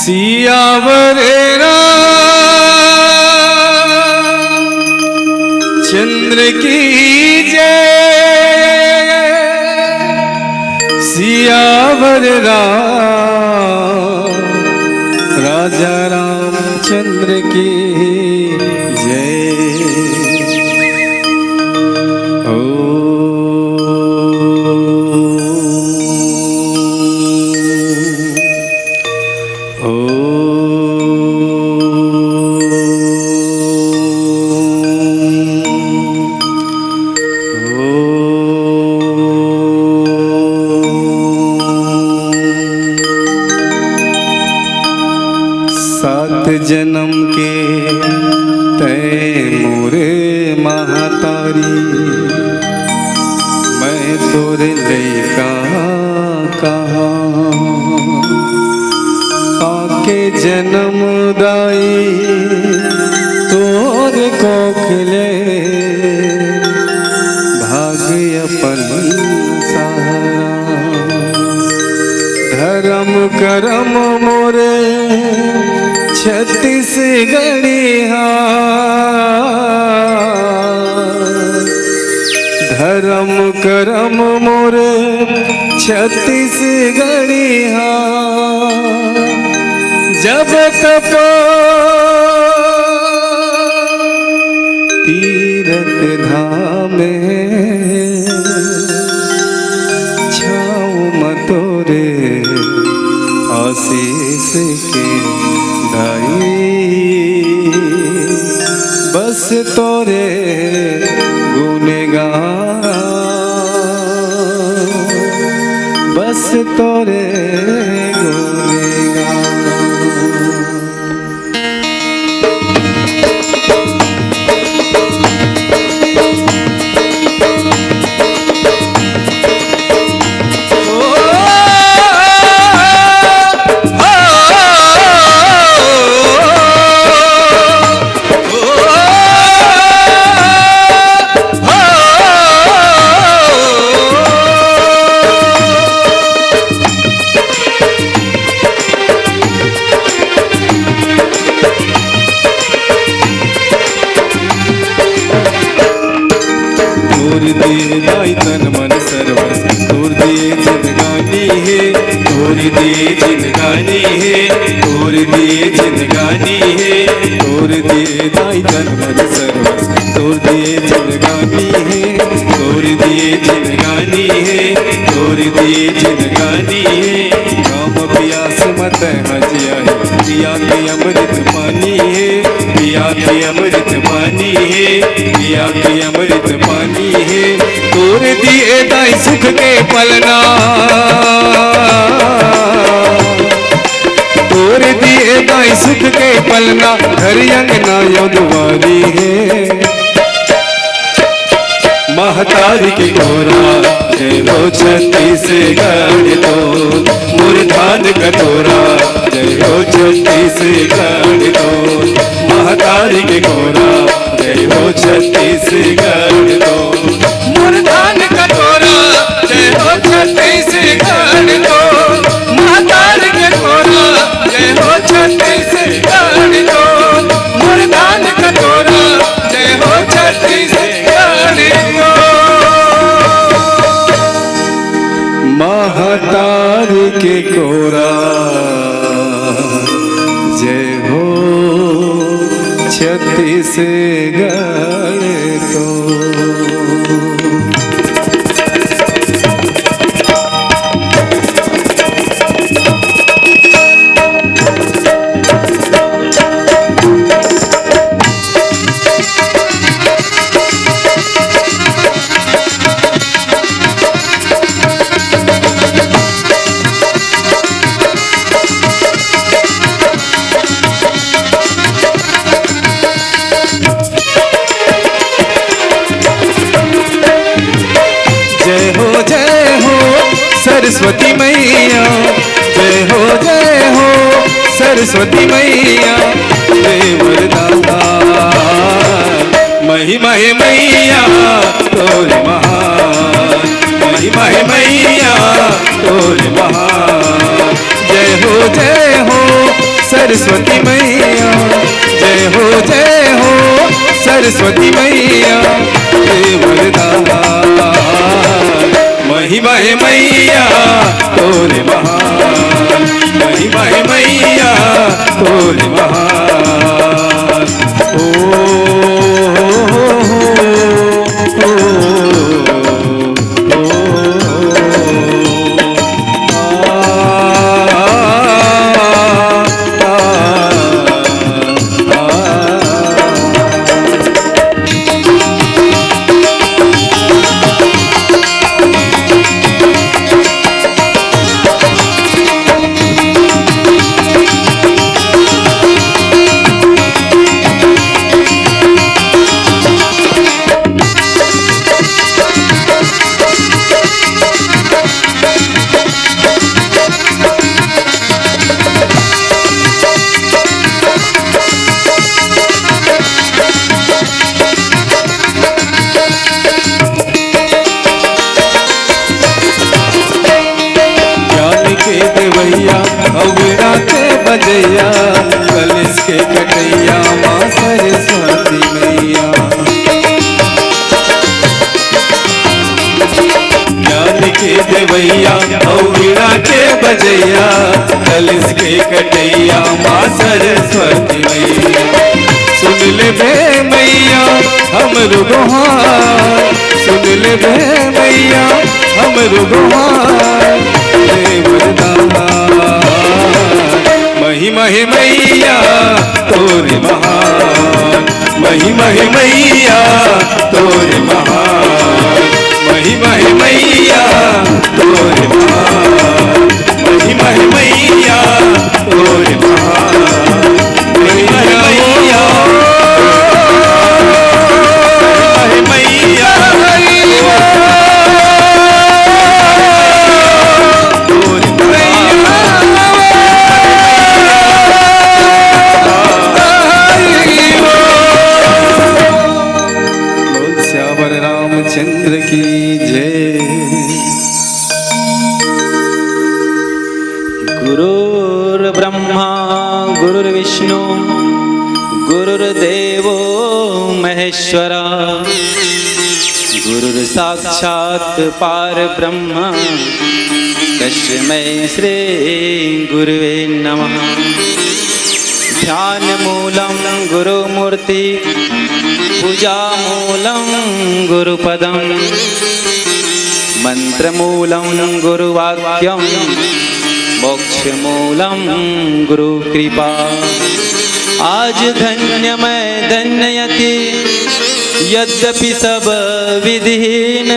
सियावर चंद्र की जय, सियावर राजा रामचंद्र की जय। जन्म के तय मोरे महतारी, मैं तोरे लैका कहाँ आके जन्म दाई तोरे कोखले भाग्य अपन सहारा। धर्म करम मोरे छत्तीसगढ़िया, धर्म करम मोरे छत्तीसगढ़िया। जब तप तीरथ धाम छाऊ मतोरे आशीष के दाई, बस तोरे गुनगान, बस तोरे गुनगान। दाई तन मन सर्वस तोर दिए जिंदगानी है, तोर दिए जिंदगानी है, तोर दिए जिंदगानी है, तोर दिए दाई तन मन सर्वस तोर दिए जिंदगानी है, तोर दिए जिंदगानी है, तोर दिए जिंदगानी है। काम प्यास मत हजिया है, पिया के अमृत पानी है, पिया के अमृत पानी है, पिया के अमृत पानी है। तोर दिए दाई सुख के पलना, तोर दिए दाई सुख के पलना, घर अंगना यो दुआरी है। महतारी के गोरा जय हो छत्तीसगढ़ तो, मुरधान कटोरा जय हो छत्तीसगढ़ तो। महतारी के गोरा जय हो छत्तीसगढ़ तो, मुरधान कटोरा जय हो छत्तीसगढ़ तो। महतारी के गोरा जय हो छत्तीसगढ़ तो, मुरधान कटोरा जय हो छत्तीसगढ़ तो। महतारी के गोरा जय हो छत्तीसगढ़ तो। सरस्वती मैया जय हो सरस्वती मैया, देवरदाता महिमा है मैया तोर महान, महिमा है मैया तोर महान। जय हो सरस्वती मैया, जय हो सरस्वती मैया, हे वरदान। महिमा है मैया तोरे महान, महिमा है मैया तोरे महान। अविड़ा के बजैया, कलश के कटैया, माँ सरस्वती मैया। ज्ञान के देवैया, अविड़ा के बजैया, कलश के कटैया, माँ सरस्वती मैया। सुन ले बे मैया हमरो गुहार, सुन ले बे मैया हमरो गुहार, हे वरदान। महिमा है मैया तोरे महान, महिमा है मैया तोरे महान, महिमा है मैया तोरे महान, महिमा है मैया तोरे महान, महिमा है मैया, मैया चंद्र की जय। गुरुर्ब्रह्मा गुरुर्विष्णु गुरुर्देवो महेश्वरा, गुरुर्साक्षात् परब्रह्म तस्मै श्री गुरुवे नमः। ध्यान मूलं गुरुमूर्ति, पूजा मूलं गुरुपदं, मंत्रमूलं गुरुवाक्यं, मोक्षमूलं गुरुकृपा। आज धन्य मैं धन्ययति यद्यपि सब विधिहीन,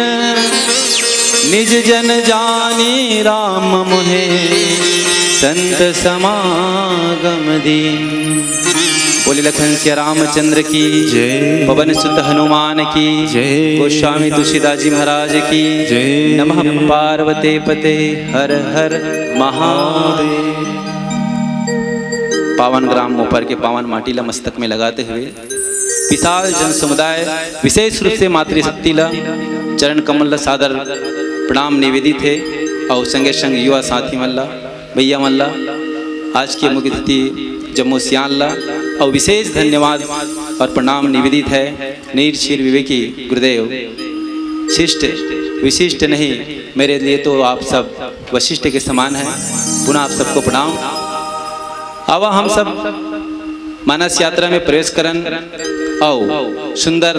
निज जन जानी राम मुहे संत समागम दीन। बोले लखन सिया रामचंद्र की जय, पवन सुत हनुमान की जय, गोस्वामी तुलसीदास जी महाराज की जय। नमः पार्वते पते हर हर महादेव। पावन ग्राम मोपर के पावन माटीला मस्तक में लगाते हुए विशाल जन समुदाय विशेष रूप से मातृशक्तिला चरण कमल सादर प्रणाम निवेदित है। और संगे संग युवा साथी मल्ला भैया मल्ला आज के मुख्य अतिथि जम्मू सियानला और विशेष धन्यवाद और प्रणाम निवेदित है नीर क्षीर विवेकी गुरुदेव। शिष्ट विशिष्ट नहीं, मेरे लिए तो आप सब वशिष्ठ के समान हैं। पुनः आप सबको प्रणाम। अब हम सब मानस यात्रा में प्रवेश करन और सुंदर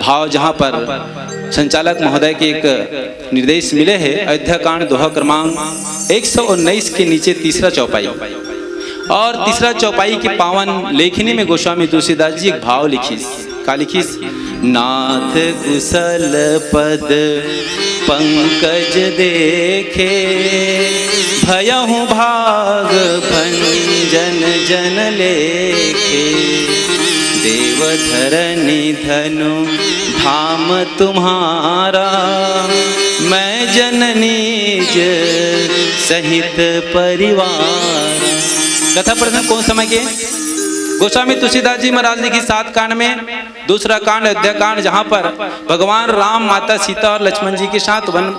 भाव जहाँ पर संचालक महोदय के एक निर्देश मिले हैं, अयोध्या कांड दोहा क्रमांक 119 के नीचे तीसरा चौपाई और तीसरा चौपाई के पावन लेखनी में गोस्वामी तुलसीदास जी एक भाव लिखीस। का लिखीस? नाथ कुशल पद पंकज देखे, भयहु भाग भंजन जन लेखे, देवधरनी धनु धाम तुम्हारा, मैं जननीज सहित परिवार। कथा प्रसंग कौन समय के? गोस्वामी तुलसीदास जी महाराज ने की 7 कांड में दूसरा कांड अयोध्या कांड, जहाँ पर भगवान राम माता सीता और लक्ष्मण जी के साथ वन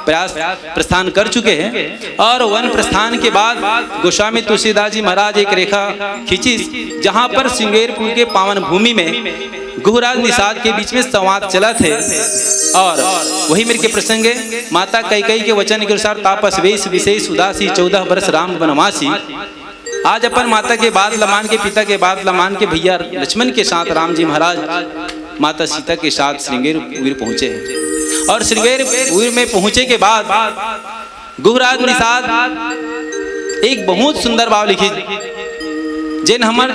प्रयास प्रस्थान कर चुके हैं। और वन प्रस्थान के बाद गोस्वामी तुलसीदास जी महाराज एक रेखा खींची जहाँ पर श्रृंगेरपुर के पावन भूमि में गुहराज निषाद के बीच में संवाद चला थे। और वही मेरे के प्रसंग है, माता कैकेयी के वचन के अनुसार तापस वेश विशेष उदासी 14 वर्ष राम वनवासी। आज अपन माता के बाद लमान के पिता के बाद लमान के भैया लक्ष्मण के साथ राम जी महाराज माता सीता के साथ श्रृंगेरपुर पहुंचे हैं। और श्रृंगेरपुर में पहुंचे के बाद गुहराज निषाद एक बहुत सुंदर भाव लिखी जिन हमार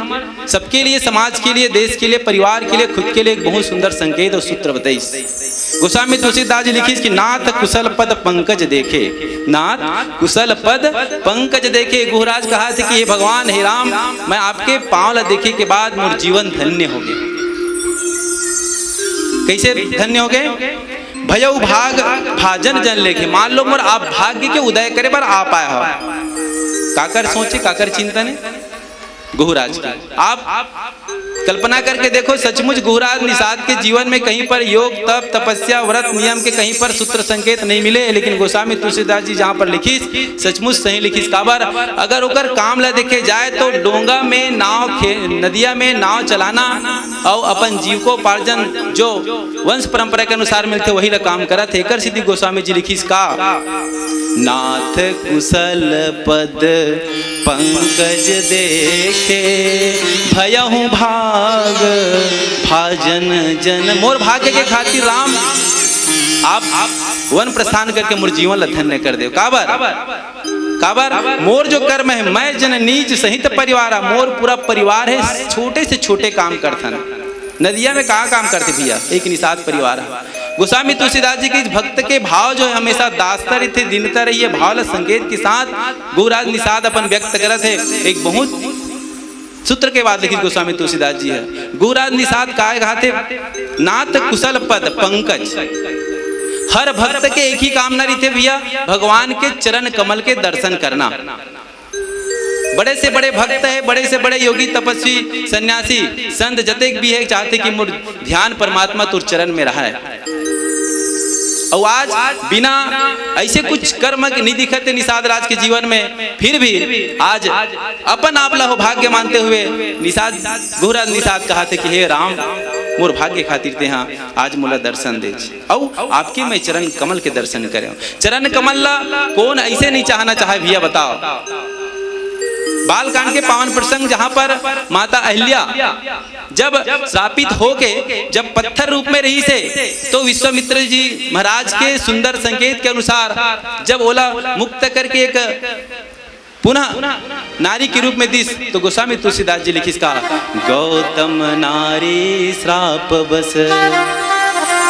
सबके लिए, समाज के लिए, देश के लिए, परिवार के लिए, खुद के लिए एक बहुत सुंदर संकेत और सूत्र बताई। गोस्वामी तुलसीदास जी लिखी कि नाथ कुशल पद पंकज देखे, नाथ कुशल पद पंकज देखे। गुहराज कहा थे कि हे भगवान, हे राम, मैं आपके पांव देखे के बाद मोर जीवन धन्य हो गए। कैसे धन्य हो गए? भयउ भाग भाजन जन लेखे। मान लो मोर आप भाग्य के उदय करे पर आ पाया हो। काकर सोचे, काकर चिंतन है गुहराज की। आप कल्पना करके देखो, सचमुच गुहराज निषाद के जीवन में कहीं पर योग, तप, तपस्या, व्रत, नियम के कहीं पर सूत्र संकेत नहीं मिले, लेकिन गोस्वामी तुलसीदास जी जहाँ पर लिखी सचमुच सही लिखी। काबर अगर ओकर काम ला देखे जाए तो डोंगा में नाव, नदिया में नाव चलाना और अपन जीविकोपार्जन जो वंश परंपरा के अनुसार मिलते वही ला काम करा थे। एकर सिद्धि गोस्वामी जी लिखी का नाथ कुशल पद पंकज देखे, भयहु भाग भाजन जन। मोर भाग्य के खातिर राम आप वन प्रस्थान करके मोर जीवन ला धन्य कर दे। काबर मोर जो कर्म है, मैं जन नीच सहित परिवार, मोर पूरा परिवार है छोटे से छोटे काम करथन। नदिया में कहाँ काम करते भैया, एक निषाद परिवार है। गोस्वामी तुलसीदास जी के इस भक्त के भाव जो है हमेशा दास्ता रहते, दिनता रही है। भाव संकेत के साथ गुहराज निषाद अपन व्यक्त करत है। एक बहुत सूत्र के बाद लिखित गोस्वामी तुलसीदास जी है। गुहराज निषाद काय कहते, नाथ कुशल पद पंकज। हर भक्त के एक ही कामना रहते भैया, भगवान के चरण कमल के दर्शन करना। बड़े से बड़े भक्त है, बड़े से बड़े योगी, तपस्वी, सन्यासी, संत जतेक भी है, चाहते कि मोर ध्यान परमात्मा तुर चरण में रहा है। और आज बिना ऐसे कुछ कर्म नहीं दिखते निषाद राज के जीवन में, फिर भी आज अपन आप ला हो भाग्य मानते हुए निषाद गुहराज निषाद कहा थे कि हे राम, मोर भाग्य खातिर ते हाँ आज मोला दर्शन दे और आपके मैं चरण कमल के दर्शन करे। चरण कमल ला कौन ऐसे नहीं चाहना चाहे भैया, बताओ। बालकांड के पावन प्रसंग जहां पर माता अहिल्या जब श्रापित होके जब पत्थर रूप में रही से, तो विश्वामित्र जी महाराज के सुंदर संकेत के अनुसार जब ओला मुक्त करके एक पुनः नारी के रूप में दिस, तो गोस्वामी तुलसीदास जी लिखिस का गौतम नारी श्राप बस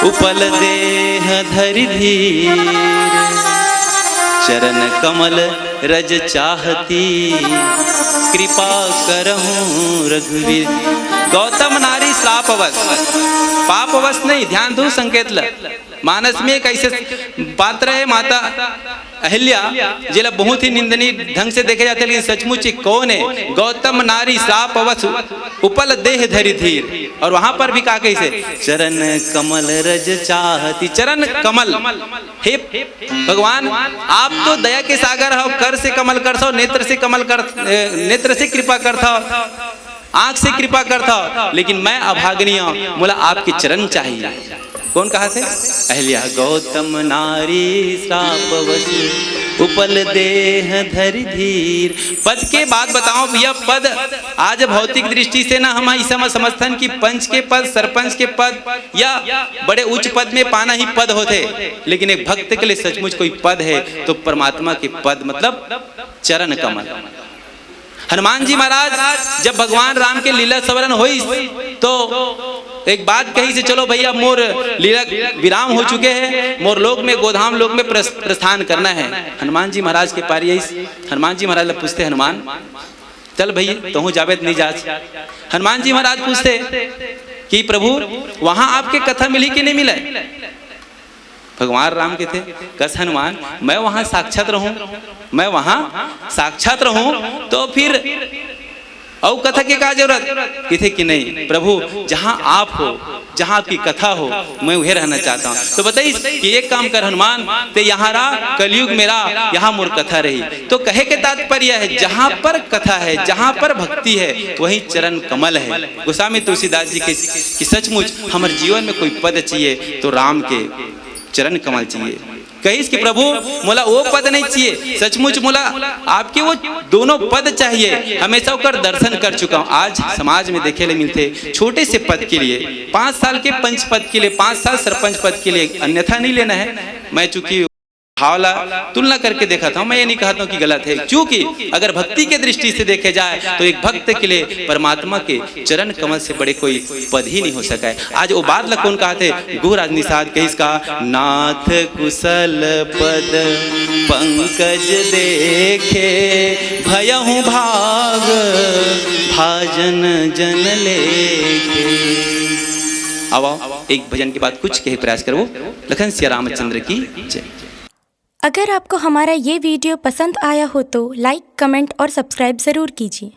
उपल देह धरि धीर, चरण कमल रज चाहती कृपा करहूं रघुवीर। गौतम नारी श्रापवश, पापवश नहीं, ध्यान दो संकेत ल। मानस में एक ऐसे पात्र है माता अहिल्या जिला बहुत ही निंदनीय ढंग से देखे जाते हैं, लेकिन सचमुच कौन है? गौतम नारी श्रापवश उपल देह धरि धीर। और वहां पर भी कहा कैसे, चरण कमल रज चाहती। चरण कमल, हे भगवान आप तो दया के सागर हो, कर से कमल करता हो, नेत्र से कमल कर, नेत्र से कृपा करता हो, आंख से कृपा करता हो, लेकिन मैं अभाग्नी हूं, मोला आपके चरण चाहिए। कौन कहा थे? अहिल्या। गौतम नारी श्रापवश उपल देह धरि धीर। पद के बाद बताओ भैया, पद आज भौतिक दृष्टि से ना हम इस समय समझथन कि पंच के पद, सरपंच के पद या बड़े उच्च पद में पाना ही पद होते, लेकिन एक भक्त के लिए सचमुच कोई पद है तो परमात्मा के पद मतलब चरण कमल। हनुमान जी महाराज जब भगवान राम के लीला स्मरण हुई तो एक बात कही से, चलो भैया मोर लीला विराम हो चुके हैं, मोर लोक में गोधाम लोक में प्रस्थान करना है। हनुमान जी महाराज के पार यही, हनुमान जी महाराज पूछते, हनुमान चल भैया तो जावेद नहीं जा। हनुमान जी महाराज पूछते कि प्रभु वहां आपके कथा मिली कि नहीं मिला? भगवान राम के थे, कस हनुमान मैं वहां साक्षात रहूं, मैं वहां साक्षात रहूं तो फिर और कथा के का जरूरत किथे कि नहीं प्रभु, जहाँ आप हो, जहाँ आपकी कथा हो, मैं वहीं रहना चाहता हूँ। तो बताइए कि एक काम कर हनुमान, ते यहाँ रहा कलयुग मेरा, यहाँ मोर कथा रही। तो कहे के तात्पर्य है जहाँ पर कथा है, जहाँ पर भक्ति है, वहीं चरण कमल है। गोस्वामी तुलसीदास जी के कि सचमुच हमारे जीवन में कोई पद चाहिए तो राम के चरण कमल चाहिए। कहीं कि प्रभु मोला वो पद नहीं चाहिए, सचमुच मोला आपके वो दोनों पद चाहिए। हमेशा कर दर्शन कर चुका हूँ। आज समाज में देखे ले मिलते छोटे से पद के लिए, 5 साल के पंच पद के लिए, 5 साल सरपंच पद के लिए, अन्यथा नहीं लेना है। मैं चूंकि भावला तुलना करके देखा था, मैं ये नहीं कहता हूँ कि गलत है, क्योंकि अगर भक्ति के दृष्टि से देखे जाए तो एक भक्त के लिए परमात्मा के चरण कमल से बड़े कोई पद ही नहीं हो सका है। आज वो बात कौन कहते, गुहराज निषाद कही इसका, नाथ कुशल पद पंकज देखे, भयहु भाग भाजन जन लेके। आओ एक भजन के बाद कुछ कहे प्रयास करो। लखन सिया रामचंद्र की जय। अगर आपको हमारा ये वीडियो पसंद आया हो तो लाइक, कमेंट और सब्सक्राइब ज़रूर कीजिए।